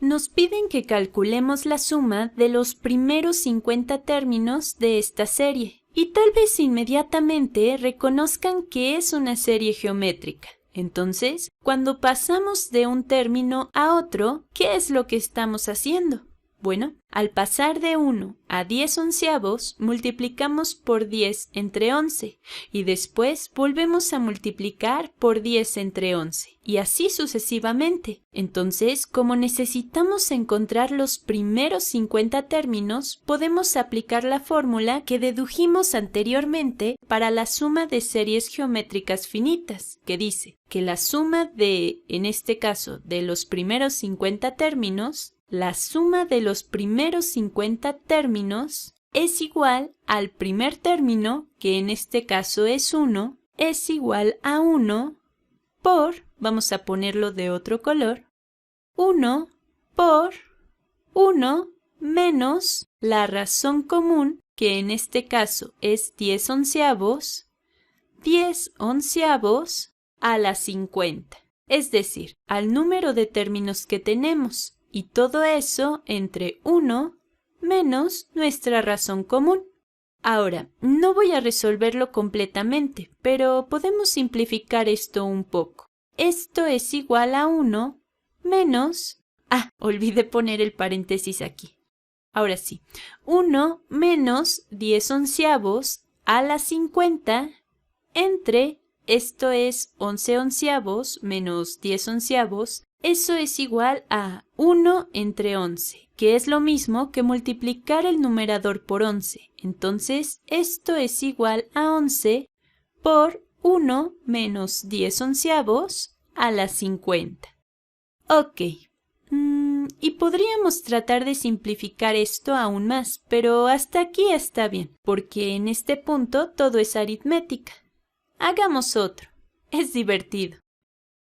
Nos piden que calculemos la suma de los primeros 50 términos de esta serie y tal vez inmediatamente reconozcan que es una serie geométrica. Entonces, cuando pasamos de un término a otro, ¿qué es lo que estamos haciendo? Bueno, al pasar de 1 a 10 onceavos, multiplicamos por 10 entre 11 y después volvemos a multiplicar por 10 entre 11 y así sucesivamente. Entonces, como necesitamos encontrar los primeros 50 términos, podemos aplicar la fórmula que dedujimos anteriormente para la suma de series geométricas finitas, que dice que la suma de, en este caso, de los primeros 50 términos, la suma de los primeros 50 términos es igual al primer término, que en este caso es 1, es igual a 1 por, vamos a ponerlo de otro color, 1 por 1 menos la razón común, que en este caso es 10 onceavos a la 50, es decir, al número de términos que tenemos. Y todo eso entre 1 menos nuestra razón común. Ahora, no voy a resolverlo completamente, pero podemos simplificar esto un poco. Esto es igual a 1 menos... olvidé poner el paréntesis aquí. Ahora sí, 1 menos 10 onceavos a la 50 entre, esto es 11 onceavos menos 10 onceavos, eso es igual a 1 entre 11, que es lo mismo que multiplicar el numerador por 11. Entonces, esto es igual a 11 por 1 menos 10 onceavos a la 50. Ok. Y podríamos tratar de simplificar esto aún más, pero hasta aquí está bien, porque en este punto todo es aritmética. Hagamos otro. Es divertido.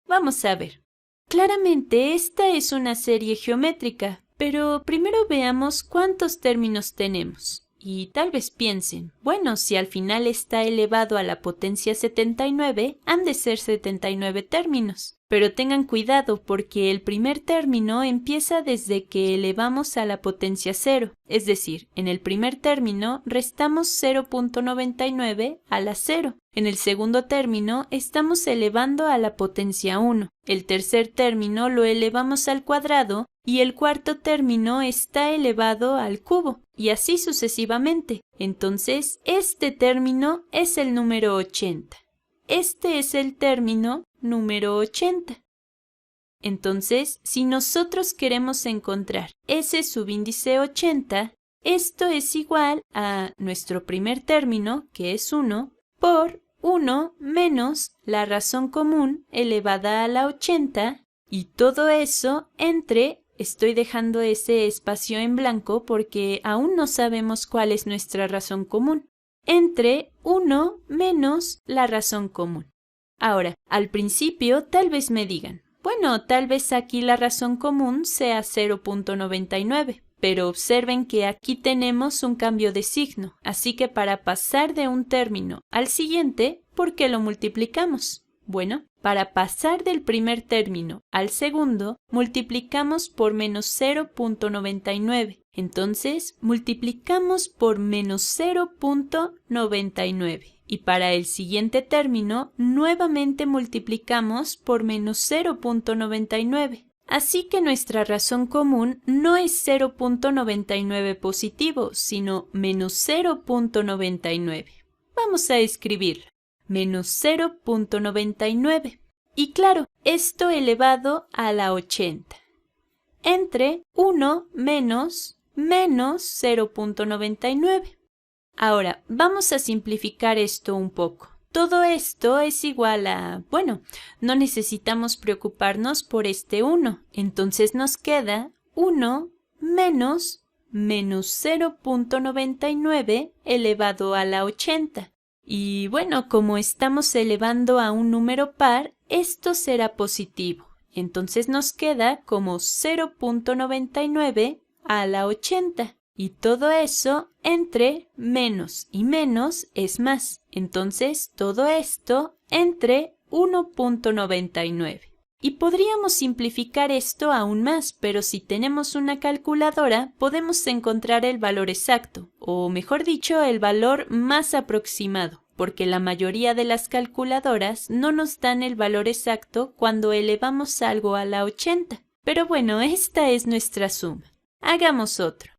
Vamos a ver. Claramente esta es una serie geométrica, pero primero veamos cuántos términos tenemos. Y tal vez piensen, bueno, si al final está elevado a la potencia 79, han de ser 79 términos. Pero tengan cuidado porque el primer término empieza desde que elevamos a la potencia 0, es decir, en el primer término restamos 0.99 a la 0. En el segundo término estamos elevando a la potencia 1. El tercer término lo elevamos al cuadrado y el cuarto término está elevado al cubo, y así sucesivamente. Entonces, este término es el número 80. Este es el término número 80. Entonces, si nosotros queremos encontrar ese subíndice 80, esto es igual a nuestro primer término, que es 1, por 1 menos la razón común elevada a la 80, y todo eso entre, estoy dejando ese espacio en blanco porque aún no sabemos cuál es nuestra razón común, entre 1 menos la razón común. Ahora, al principio tal vez me digan, bueno, tal vez aquí la razón común sea 0.99, pero observen que aquí tenemos un cambio de signo, así que para pasar de un término al siguiente, ¿por qué lo multiplicamos? Bueno, para pasar del primer término al segundo, multiplicamos por menos 0.99. Entonces, multiplicamos por menos 0.99. Y para el siguiente término, nuevamente multiplicamos por menos 0.99. Así que nuestra razón común no es 0.99 positivo, sino menos 0.99. Vamos a escribirlo. Menos 0.99. Y claro, esto elevado a la 80. Entre 1 menos 0.99. Ahora, vamos a simplificar esto un poco. Todo esto es igual a, bueno, no necesitamos preocuparnos por este 1. Entonces nos queda 1 menos 0.99 elevado a la 80. Y bueno, como estamos elevando a un número par, esto será positivo. Entonces nos queda como 0.99 a la 80. Y todo eso entre menos y menos es más. Entonces todo esto entre 1.99. Y podríamos simplificar esto aún más, pero si tenemos una calculadora, podemos encontrar el valor exacto, o mejor dicho, el valor más aproximado, porque la mayoría de las calculadoras no nos dan el valor exacto cuando elevamos algo a la 80. Pero bueno, esta es nuestra suma. Hagamos otro.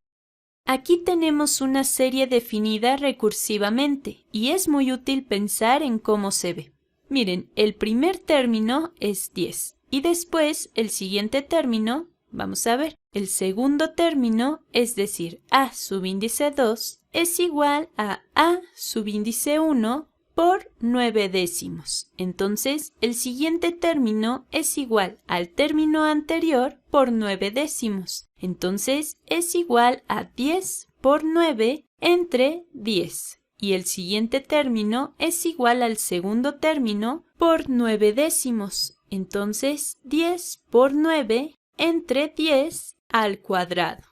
Aquí tenemos una serie definida recursivamente, y es muy útil pensar en cómo se ve. Miren, el primer término es 10, y después el siguiente término, vamos a ver, el segundo término, es decir, a subíndice 2, es igual a subíndice 1 por 9 décimos. Entonces, el siguiente término es igual al término anterior por 9 décimos. Entonces, es igual a 10 por 9 entre 10. Y el siguiente término es igual al segundo término por 9 décimos. Entonces, 10 por 9 entre 10 al cuadrado.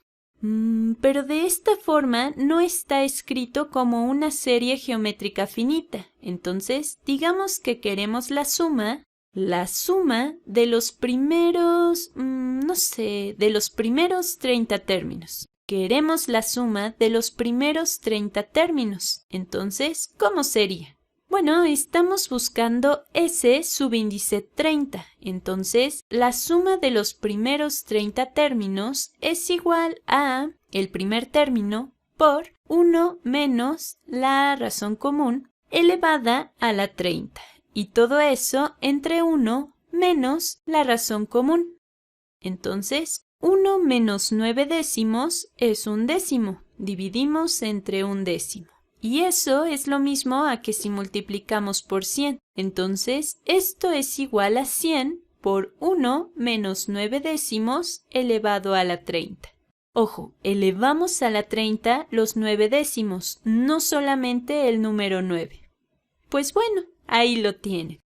Pero de esta forma no está escrito como una serie geométrica finita. Entonces, digamos que queremos la suma de los primeros, de los primeros 30 términos. Queremos la suma de los primeros 30 términos. Entonces, ¿cómo sería? Bueno, estamos buscando S subíndice 30. Entonces, la suma de los primeros 30 términos es igual a el primer término por 1 menos la razón común elevada a la 30. Y todo eso entre 1 menos la razón común. Entonces, 1 menos 9 décimos es un décimo. Dividimos entre un décimo. Y eso es lo mismo a que si multiplicamos por 100. Entonces, esto es igual a 100 por 1 menos 9 décimos elevado a la 30. Ojo, elevamos a la 30 los 9 décimos, no solamente el número 9. Pues bueno, ahí lo tienen.